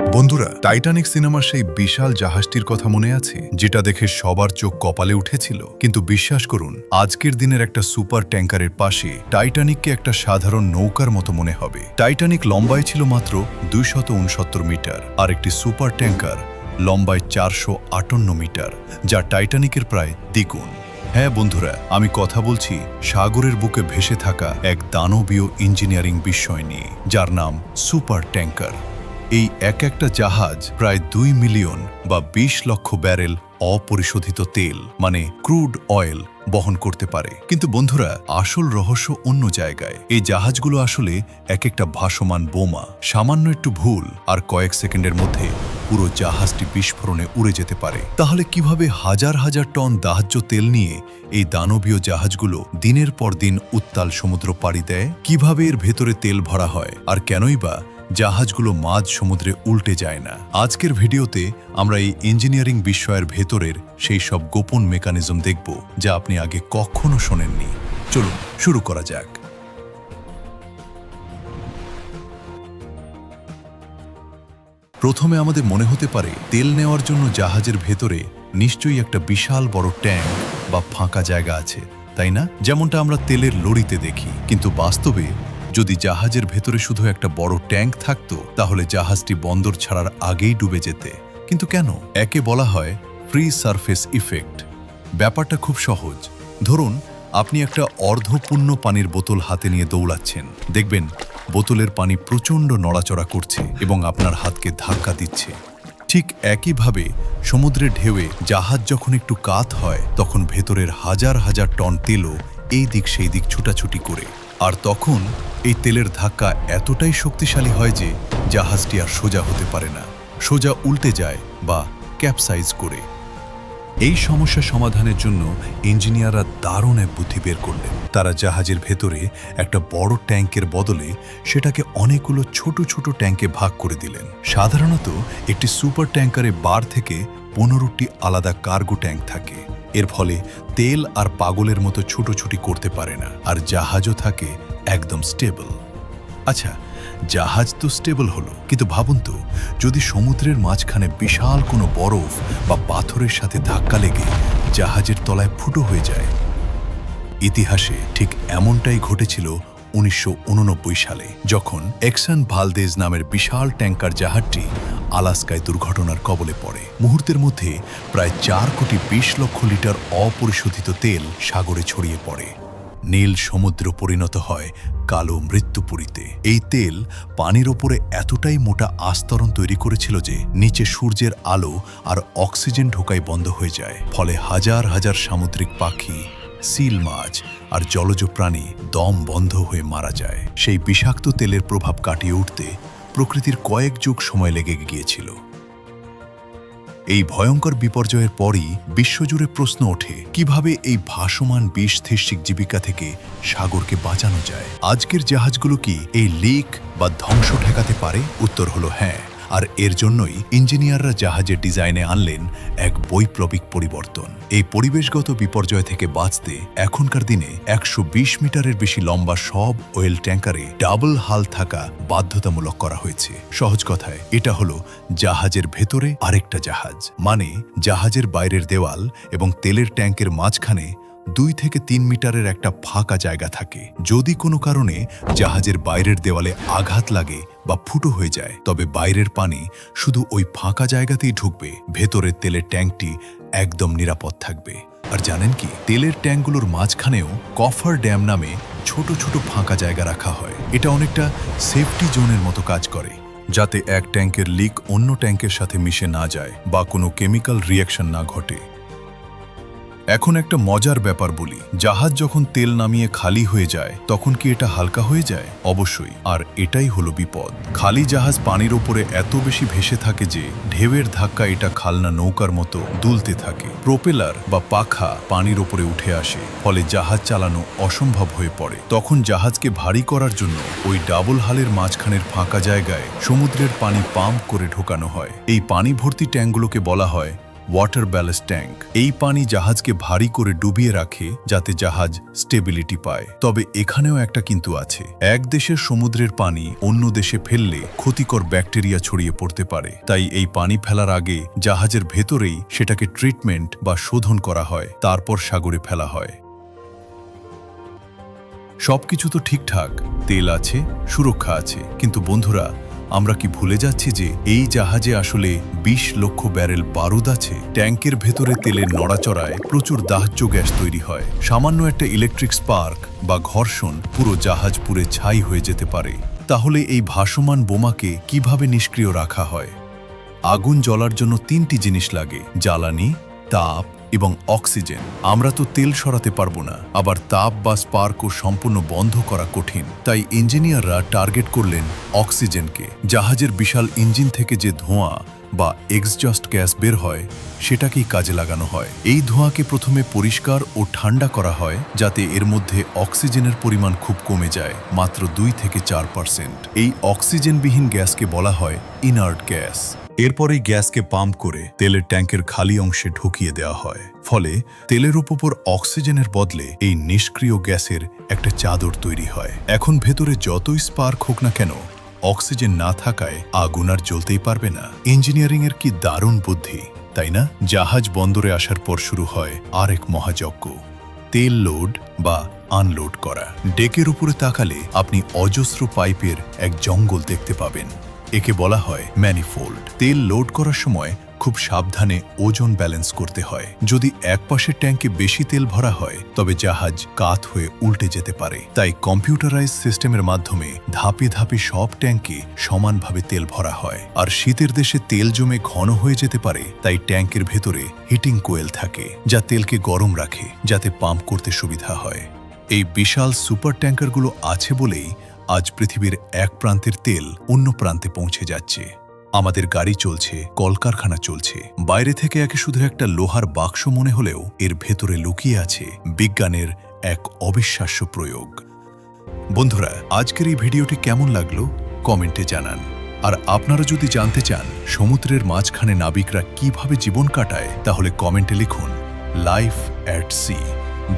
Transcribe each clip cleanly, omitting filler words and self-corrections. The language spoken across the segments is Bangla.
বন্ধুরা, টাইটানিক সিনেমার সেই বিশাল জাহাজটির কথা মনে আছে, যেটা দেখে সবার চোখ কপালে উঠেছিল? কিন্তু বিশ্বাস করুন, আজকের দিনের একটা সুপার ট্যাঙ্কারের পাশে টাইটানিককে একটা সাধারণ নৌকার মতো মনে হবে। টাইটানিক লম্বায় ছিল মাত্র 269 মিটার, আর একটি সুপার ট্যাঙ্কার লম্বায় 458 মিটার, যা টাইটানিকের প্রায় দ্বিগুণ। হ্যাঁ বন্ধুরা, আমি কথা বলছি সাগরের বুকে ভেসে থাকা এক দানবীয় ইঞ্জিনিয়ারিং বিস্ময় নিয়ে, যার নাম সুপার ট্যাঙ্কার। এই একটা জাহাজ প্রায় 2 মিলিয়ন বা 20 লক্ষ ব্যারেল অপরিশোধিত তেল মানে ক্রুড অয়েল বহন করতে পারে। কিন্তু বন্ধুরা, আসল রহস্য অন্য জায়গায়। এই জাহাজগুলো আসলে একটা ভাসমান বোমা। সামান্য একটু ভুল আর কয়েক সেকেন্ডের মধ্যে পুরো জাহাজটি বিস্ফোরণে উড়ে যেতে পারে। তাহলে কিভাবে হাজার হাজার টন দাহ্য তেল নিয়ে এই দানবীয় জাহাজগুলো দিনের পর দিন উত্তাল সমুদ্র পাড়ি দেয়? কিভাবে এর ভেতরে তেল ভরা হয়, আর কেনই বা জাহাজগুলো মাঝ সমুদ্রে উল্টে যায় না? আজকের ভিডিওতে আমরা এই ইঞ্জিনিয়ারিং বিস্ময়ের ভেতরের সেই সব গোপন মেকানিজম দেখব, যা আপনি আগে কখনো শোনেননি। চলুন শুরু করা যাক। প্রথমে আমাদের মনে হতে পারে তেল নেওয়ার জন্য জাহাজের ভেতরে নিশ্চয়ই একটা বিশাল বড় ট্যাঙ্ক বা ফাঁকা জায়গা আছে, তাই না? যেমনটা আমরা তেলের লরিতে দেখি। কিন্তু বাস্তবে যদি জাহাজের ভেতরে শুধু একটা বড় ট্যাঙ্ক থাকতো, তাহলে জাহাজটি বন্দর ছাড়ার আগেই ডুবে যেতে। কিন্তু কেন? একে বলা হয় ফ্রি সারফেস ইফেক্ট। ব্যাপারটা খুব সহজ। ধরুন আপনি একটা অর্ধপূর্ণ পানির বোতল হাতে নিয়ে দৌড়াচ্ছেন। দেখবেন বোতলের পানি প্রচণ্ড নড়াচড়া করছে এবং আপনার হাতকে ধাক্কা দিচ্ছে। ঠিক একইভাবে সমুদ্রের ঢেউয়ে জাহাজ যখন একটু কাত হয়, তখন ভেতরের হাজার হাজার টন তেলও এই দিক সেই দিক ছুটাছুটি করে। আর তখন এই তেলের ধাক্কা এতটাই শক্তিশালী হয় যে জাহাজটি আর সোজা হতে পারে না, সোজা উল্টে যায় বা ক্যাপসাইজ করে। এই সমস্যা সমাধানের জন্য ইঞ্জিনিয়াররা দারুণ এক বুদ্ধি বের করলেন। তারা জাহাজের ভেতরে একটা বড় ট্যাঙ্কের বদলে সেটাকে অনেকগুলো ছোট ছোট ট্যাঙ্কে ভাগ করে দিলেন। সাধারণত একটি সুপার ট্যাঙ্কারে 12 থেকে 15টি আলাদা কার্গো ট্যাঙ্ক থাকে। এর ফলে তেল আর পাগলের মতো ছুটোছুটি করতে পারে না, আর জাহাজও থাকে একদম স্টেবল। আচ্ছা, জাহাজ তো স্টেবল হলো, কিন্তু ভাবুন তো, যদি সমুদ্রের মাঝখানে বিশাল কোনো বরফ বা পাথরের সাথে ধাক্কা লেগে জাহাজের তলায় ফুটো হয়ে যায়। ইতিহাসে ঠিক এমনটাই ঘটেছিল 1989 সালে, যখন এক্সন ভালদেজ নামের বিশাল ট্যাঙ্কার জাহাজটি আলাস্কায় দুর্ঘটনার কবলে পড়ে। মুহূর্তের মধ্যে প্রায় 4,20,00,000 লিটার অপরিশোধিত তেল সাগরে ছড়িয়ে পড়ে। নীল সমুদ্র পরিণত হয় কালো মৃত্যুপুরীতে। এই তেল পানির ওপরে এতটাই মোটা আস্তরণ তৈরি করেছিল যে নিচে সূর্যের আলো আর অক্সিজেন ঢোকাই বন্ধ হয়ে যায়। ফলে হাজার হাজার সামুদ্রিক পাখি, সিল মাছ আর জলজ প্রাণী দম বন্ধ হয়ে মারা যায়। সেই বিষাক্ত তেলের প্রভাব কাটিয়ে উঠতে প্রকৃতির কয়েক যুগ সময় লেগে গিয়েছিল। এই ভয়ঙ্কর বিপর্যয়ের পরই বিশ্বজুড়ে প্রশ্ন ওঠে, কিভাবে এই ভাসমান বিষ-থৈষ্টিক জীবিকা থেকে সাগরকে বাঁচানো যায়? আজকের জাহাজগুলো কি এই লিক বা ধ্বংস ঠেকাতে পারে? উত্তর হলো হ্যাঁ। আর এর জন্যই ইঞ্জিনিয়াররা জাহাজের ডিজাইনে আনলেন এক বৈপ্লবিক পরিবর্তন। এই পরিবেশগত বিপর্যয় থেকে বাঁচতে এখনকার দিনে 120 মিটারের বেশি লম্বা সব অয়েল ট্যাঙ্কারে ডাবল হাল থাকা বাধ্যতামূলক করা হয়েছে। সহজ কথায় এটা হলো জাহাজের ভেতরে আরেকটা জাহাজ। মানে জাহাজের বাইরের দেওয়াল এবং তেলের ট্যাঙ্কের মাঝখানে 2 থেকে 3 মিটারের একটা ফাঁকা জায়গা থাকে। যদি কোনো কারণে জাহাজের বাইরের দেওয়ালে আঘাত লাগে বা ফুটো হয়ে যায়, তবে বাইরের পানি শুধু ওই ফাঁকা জায়গাতেই ঢুকবে। ভেতরের তেলের ট্যাঙ্কটি একদম নিরাপদ থাকবে। আর জানেন কি, তেলের ট্যাঙ্কগুলোর মাঝখানেও কফার ড্যাম নামে ছোট ছোট ফাঁকা জায়গা রাখা হয়। এটা অনেকটা সেফটি জোনের মতো কাজ করে, যাতে এক ট্যাঙ্কের লিক অন্য ট্যাঙ্কের সাথে মিশে না যায় বা কোনো কেমিক্যাল রিঅ্যাকশন না ঘটে। এখন একটা মজার ব্যাপার বলি, জাহাজ যখন তেল নামিয়ে খালি হয়ে যায়, তখন কি এটা হালকা হয়ে যায়? অবশ্যই। আর এটাই হলো বিপদ। খালি জাহাজ পানির ওপরে এত বেশি ভেসে থাকে যে ঢেউয়ের ধাক্কা এটা খালনা নৌকার মতো দুলতে থাকে। প্রোপেলার বা পাখা পানির ওপরে উঠে আসে, ফলে জাহাজ চালানো অসম্ভব হয়ে পড়ে। তখন জাহাজকে ভারী করার জন্য ওই ডাবল হালের মাঝখানের ফাঁকা জায়গায় সমুদ্রের পানি পাম্প করে ঢোকানো হয়। এই পানি ভর্তি ট্যাঙ্কগুলোকে বলা হয় ওয়াটার ব্যালেন্স ট্যাঙ্ক। এই পানি জাহাজকে ভারী করে ডুবিয়ে রাখে যাতে জাহাজ স্টেবিলিটি পায়। তবে এখানেও একটা কিন্তু আছে। এক দেশের সমুদ্রের পানি অন্য দেশে ফেললে ক্ষতিকর ব্যাকটেরিয়া ছড়িয়ে পড়তে পারে। তাই এই পানি ফেলার আগে জাহাজের ভেতরেই সেটাকে ট্রিটমেন্ট বা শোধন করা হয়, তারপর সাগরে ফেলা হয়। সবকিছু তো ঠিকঠাক, তেল আছে, সুরক্ষা আছে, কিন্তু বন্ধুরা, আমরা কি ভুলে যাচ্ছি যে এই জাহাজে আসলে 20 লক্ষ ব্যারেল বারুদ আছে? ট্যাঙ্কের ভেতরে তেলের নড়াচড়ায় প্রচুর দাহ্য গ্যাস তৈরি হয়। সামান্য একটা ইলেকট্রিক স্পার্ক বা ঘর্ষণ পুরো জাহাজ পুড়ে ছাই হয়ে যেতে পারে। তাহলে এই ভাসমান বোমাকে কিভাবে নিষ্ক্রিয় রাখা হয়? আগুন জ্বলার জন্য 3টি জিনিস লাগে: জ্বালানি, তাপ এবং অক্সিজেন। আমরা তো তেল সরাতে পারবো না, আবার তাপ বা স্পার্কও সম্পূর্ণ বন্ধ করা কঠিন। তাই ইঞ্জিনিয়াররা টার্গেট করলেন অক্সিজেনকে। জাহাজের বিশাল ইঞ্জিন থেকে যে ধোঁয়া বা এক্সজস্ট গ্যাস বের হয় সেটাকেই কাজে লাগানো হয়। এই ধোঁয়াকে প্রথমে পরিষ্কার ও ঠান্ডা করা হয় যাতে এর মধ্যে অক্সিজেনের পরিমাণ খুব কমে যায়, মাত্র 2 থেকে 4%। এই অক্সিজেনবিহীন গ্যাসকে বলা হয় ইনার্ট গ্যাস। এরপরেই গ্যাসকে পাম্প করে তেলের ট্যাঙ্কের খালি অংশে ঢুকিয়ে দেওয়া হয়। ফলে তেলের উপর অক্সিজেনের বদলে এই নিষ্ক্রিয় গ্যাসের একটা চাদর তৈরি হয়। এখন ভেতরে যতই স্পার্ক হোক না কেন, অক্সিজেন না থাকায় আগুন আর জ্বলতেই পারবে না। ইঞ্জিনিয়ারিংয়ের কি দারুণ বুদ্ধি, তাই না? জাহাজ বন্দরে আসার পর শুরু হয় আরেক মহাযজ্ঞ: তেল লোড বা আনলোড করা। ডেকের উপরে তাকালে আপনি অজস্র পাইপের এক জঙ্গল দেখতে পাবেন। একে বলা হয় ম্যানিফোল্ড। তেল লোড করার সময় খুব সাবধানে ওজন ব্যালেন্স করতে হয়। যদি এক পাশের ট্যাঙ্কে বেশি তেল ভরা হয় তবে জাহাজ কাত হয়ে উল্টে যেতে পারে। তাই কম্পিউটারাইজ সিস্টেমের মাধ্যমে ধাপে ধাপে সব ট্যাঙ্কে সমানভাবে তেল ভরা হয়। আর শীতের দেশে তেল জমে ঘন হয়ে যেতে পারে, তাই ট্যাঙ্কের ভেতরে হিটিং কোয়েল থাকে যা তেলকে গরম রাখে যাতে পাম্প করতে সুবিধা হয়। এই বিশাল সুপার ট্যাঙ্কারগুলো আছে বলেই আজ পৃথিবীর এক প্রান্তের তেল অন্য প্রান্তে পৌঁছে যাচ্ছে। আমাদের গাড়ি চলছে, কলকারখানা চলছে। বাইরে থেকে একে শুধু একটা লোহার বাক্স মনে হলেও এর ভেতরে লুকিয়ে আছে বিজ্ঞানের এক অবিশ্বাস্য প্রয়োগ। বন্ধুরা, আজকের এই ভিডিওটি কেমন লাগলো কমেন্টে জানান। আর আপনারা যদি জানতে চান সমুদ্রের মাঝখানে নাবিকরা কিভাবে জীবন কাটায়, তাহলে কমেন্টে লিখুন লাইফ অ্যাট সি।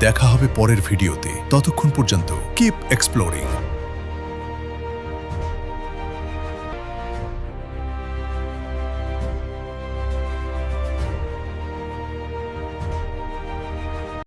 দেখা হবে পরের ভিডিওতে। ততক্ষণ পর্যন্ত কিপ এক্সপ্লোরিং।